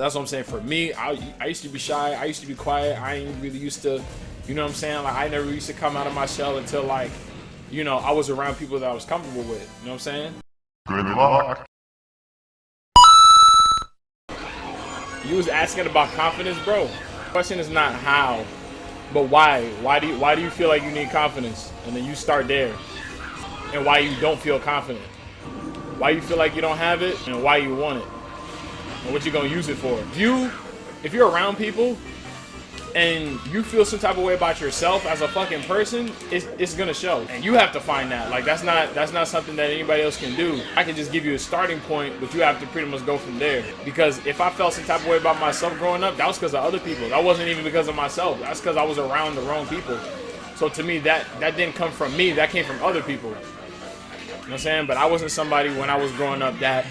That's what I'm saying. For me, I used to be shy. I used to be quiet. I ain't really used to, you know what I'm saying? Like, I never used to come out of my shell until, like, you know, I was around people that I was comfortable with. You know what I'm saying? Good luck. You was asking about confidence, bro. The question is not how, but why. Why do you feel like you need confidence? And then you start there. And why you don't feel confident. Why you feel like you don't have it, and why you want it. And what you gonna use it for. If you're around people and you feel some type of way about yourself as a fucking person, it's gonna show. And you have to find that. Like, that's not something that anybody else can do. I can just give you a starting point, but you have to pretty much go from there. Because if I felt some type of way about myself growing up, that was because of other people. That wasn't even because of myself. That's because I was around the wrong people. So to me, that didn't come from me. That came from other people. You know what I'm saying? But I wasn't somebody when I was growing up that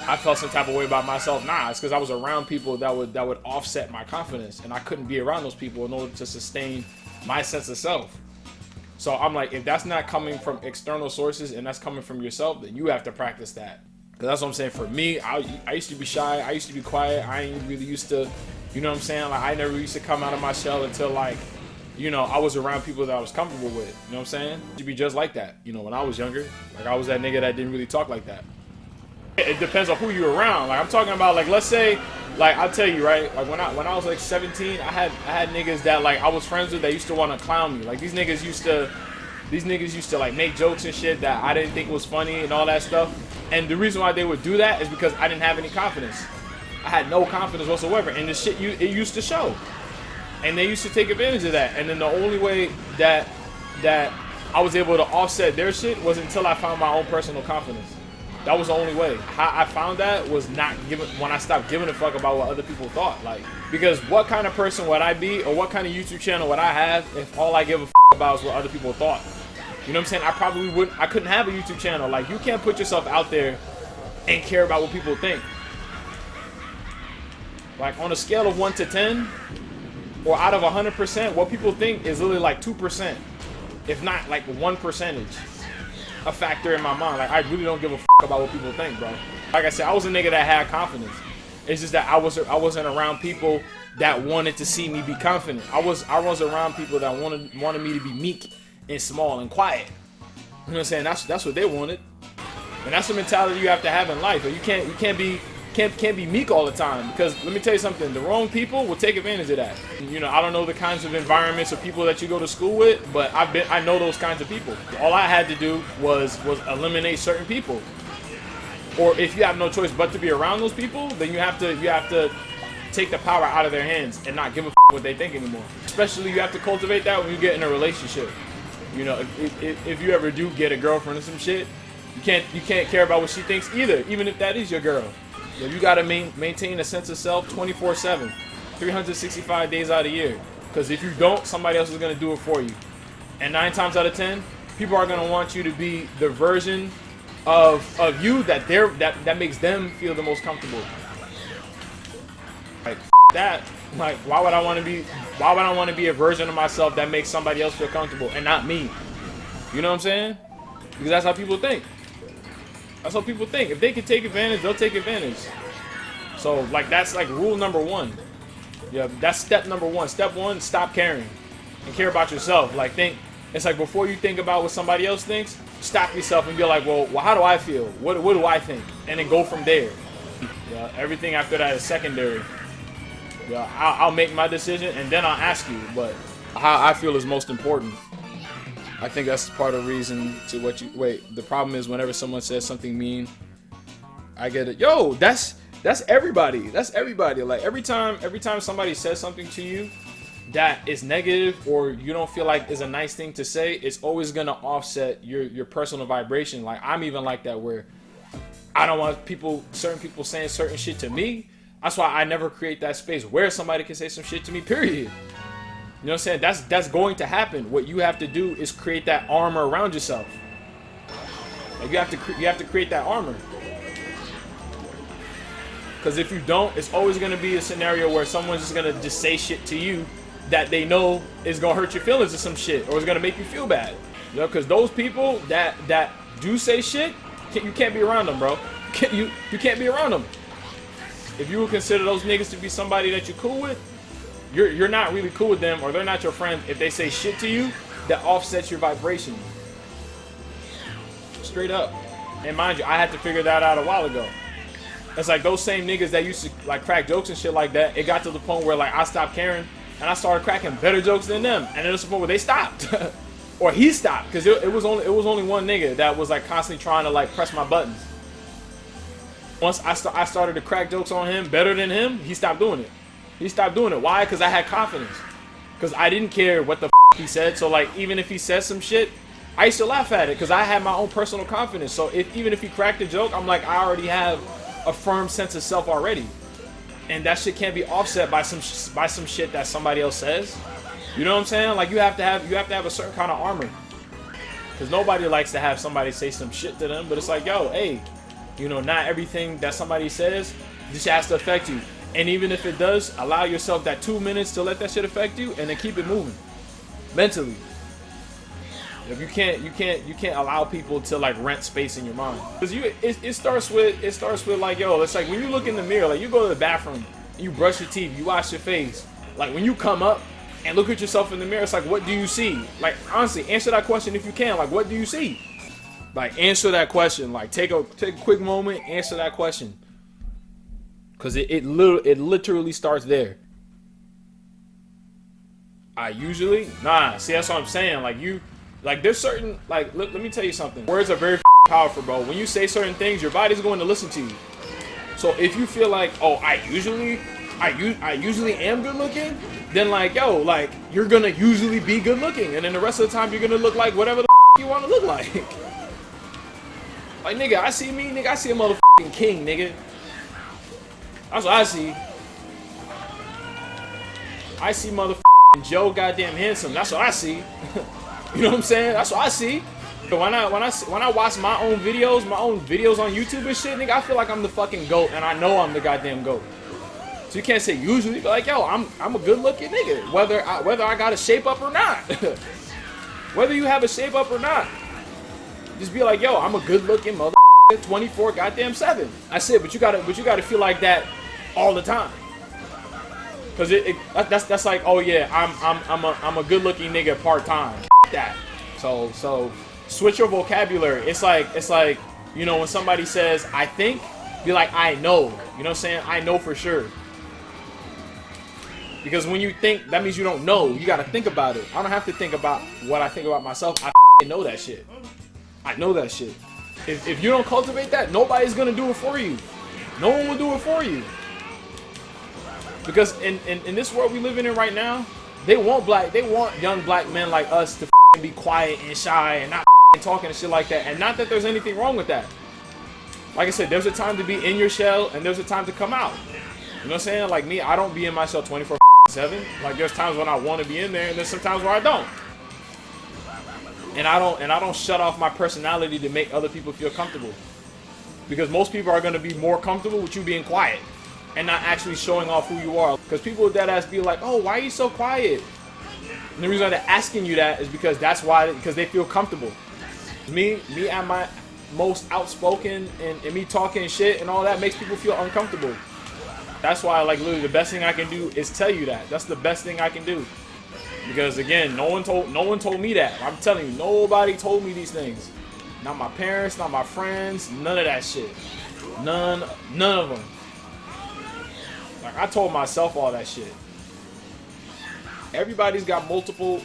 I felt some type of way about myself. Nah, it's because I was around people that would offset my confidence, and I couldn't be around those people in order to sustain my sense of self. So I'm like, if that's not coming from external sources and that's coming from yourself, then you have to practice that. Because that's what I'm saying. For me, I used to be shy. I used to be quiet. I ain't really used to, you know what I'm saying? Like, I never used to come out of my shell until, like, you know, I was around people that I was comfortable with. You know what I'm saying? To be just like that. You know, when I was younger, like, I was that nigga that didn't really talk like that. It depends on who you're around. Like, I'm talking about, like, let's say, like, I'll tell you, right? Like, when I was like 17, I had niggas that, like, I was friends with that used to want to clown me. Like, these niggas used to like make jokes and shit that I didn't think was funny and all that stuff. And the reason why they would do that is because I didn't have any confidence. I had no confidence whatsoever, and the shit it used to show. And they used to take advantage of that. And then the only way that I was able to offset their shit was until I found my own personal confidence. That was the only way. How I found that was when I stopped giving a fuck about what other people thought. Like, because what kind of person would I be, or what kind of YouTube channel would I have if all I give a fuck about is what other people thought? You know what I'm saying? I couldn't have a YouTube channel. Like, you can't put yourself out there and care about what people think. Like, on a scale of 1 to 10, or out of 100%, what people think is literally like 2%, if not like 1%. A factor in my mind. Like, I really don't give a fuck about what people think, bro. Like I said, I was a nigga that had confidence. It's just that I wasn't around people that wanted to see me be confident. I was around people that wanted me to be meek and small and quiet. You know what I'm saying? That's what they wanted. And that's the mentality you have to have in life. You can't be meek all the time, because let me tell you something, the wrong people will take advantage of that. You know, I don't know the kinds of environments or people that you go to school with, but I know those kinds of people. All I had to do was eliminate certain people. Or if you have no choice but to be around those people, then you have to take the power out of their hands and not give a what they think anymore. Especially, you have to cultivate that when you get in a relationship. You know, if you ever do get a girlfriend or some shit, you can't care about what she thinks either, even if that is your girl. You gotta maintain a sense of self 24/7, 365 days out of the year. Because if you don't, somebody else is gonna do it for you. And 9 times out of 10, people are gonna want you to be the version of you that makes them feel the most comfortable. Like, that. Like, why would I want to be a version of myself that makes somebody else feel comfortable and not me? You know what I'm saying? Because that's how people think. That's how people think. If they can take advantage, they'll take advantage. So, like, that's like rule number 1. Yeah, that's step number 1. Step 1, stop caring and care about yourself. Like, it's like, before you think about what somebody else thinks, stop yourself and be like, well, how do I feel? What do I think? And then go from there. Yeah, everything after that is secondary. Yeah, I'll make my decision and then I'll ask you, but how I feel is most important. I think that's part of the reason to what you wait. The problem is whenever someone says something mean, I get it. Yo, that's everybody. That's everybody. Like, every time somebody says something to you that is negative or you don't feel like is a nice thing to say, it's always gonna offset your personal vibration. Like, I'm even like that, where I don't want certain people saying certain shit to me. That's why I never create that space where somebody can say some shit to me, period. You know what I'm saying? That's going to happen. What you have to do is create that armor around yourself. Like, you have to create that armor. Because if you don't, it's always going to be a scenario where someone's just going to just say shit to you that they know is going to hurt your feelings or some shit, or is going to make you feel bad. You know, because those people that do say shit, you can't be around them, bro. You can't be around them. if you would consider those niggas to be somebody that you're cool with, you're not really cool with them, or they're not your friend if they say shit to you that offsets your vibration. Straight up. And mind you, I had to figure that out a while ago. It's like those same niggas that used to like crack jokes and shit like that, it got to the point where like I stopped caring and I started cracking better jokes than them, and it was the point where they stopped. Or he stopped, because it was only one nigga that was like constantly trying to like press my buttons. Once I started to crack jokes on him better than him, he stopped doing it. He stopped doing it. Why? Because I had confidence. Because I didn't care what the he said. So like even if he said some shit, I used to laugh at it because I had my own personal confidence. So even if he cracked a joke, I'm like, I already have a firm sense of self already, and that shit can't be offset by some shit that somebody else says. You know what I'm saying? Like you have to have a certain kind of armor, because nobody likes to have somebody say some shit to them. But it's like, yo, hey, you know, not everything that somebody says just has to affect you. And even if it does, allow yourself that 2 minutes to let that shit affect you, and then keep it moving mentally. If you can't allow people to like rent space in your mind, because it starts with like, yo, it's like when you look in the mirror, like you go to the bathroom, you brush your teeth, you wash your face, like when you come up and look at yourself in the mirror, it's like, what do you see? Like honestly, answer that question if you can. Like, what do you see? Like, answer that question. Like, take a quick moment, answer that question, because it literally starts there. See, that's what I'm saying. Like there's certain, like, let me tell you something. Words are very powerful, bro. When you say certain things, your body's going to listen to you. So if you feel like, oh, I usually am good looking, then like, yo, like you're gonna usually be good looking, and then the rest of the time you're gonna look like whatever the you want to look like. Like, nigga, I see a motherfucking king, nigga. That's what I see. I see motherfucking Joe goddamn handsome. That's what I see. You know what I'm saying? That's what I see. But when I watch my own videos on YouTube and shit, nigga, I feel like I'm the fucking GOAT, and I know I'm the goddamn GOAT. So you can't say usually, but like, yo, I'm a good looking nigga, whether I got a shape up or not. Whether you have a shape up or not, just be like, yo, I'm a good looking mother 24 goddamn 7. That's it. But you gotta feel like that all the time. Cause that's like, oh yeah, I'm a good looking nigga part time. That. So switch your vocabulary. It's like, you know, when somebody says I think, be like, I know. You know what I'm saying? I know for sure. Because when you think, that means you don't know. You gotta think about it. I don't have to think about what I think about myself. I know that shit. I know that shit. If you don't cultivate that, nobody's gonna do it for you. No one will do it for you. Because in this world we living in right now, they want young black men like us to be quiet and shy and not talking and shit like that. And not that there's anything wrong with that. Like I said, there's a time to be in your shell and there's a time to come out. You know what I'm saying? Like me, I don't be in my shell 24/7. Like there's times when I want to be in there, and there's sometimes where I don't. And I don't shut off my personality to make other people feel comfortable. Because most people are gonna be more comfortable with you being quiet and not actually showing off who you are. Because people with that ass be like, oh, why are you so quiet? And the reason they're asking you that is because because they feel comfortable. Me at my most outspoken and me talking shit and all that makes people feel uncomfortable. That's why, like, literally the best thing I can do is tell you that. That's the best thing I can do. Because again, no one told me that. I'm telling you, nobody told me these things. Not my parents, not my friends, none of that shit. None of them. Like, I told myself all that shit. Everybody's got multiple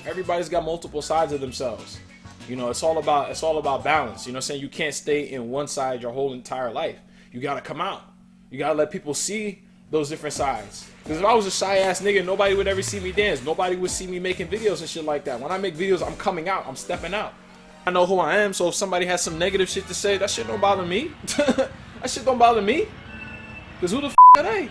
sides of themselves. You know, it's all about balance. You know what I'm saying? You can't stay in one side your whole entire life. You gotta come out. You gotta let people see those different sides. Because if I was a shy ass nigga, nobody would ever see me dance. Nobody would see me making videos and shit like that. When I make videos, I'm coming out. I'm stepping out. I know who I am, so if somebody has some negative shit to say, that shit don't bother me. That shit don't bother me. Because who the f are they?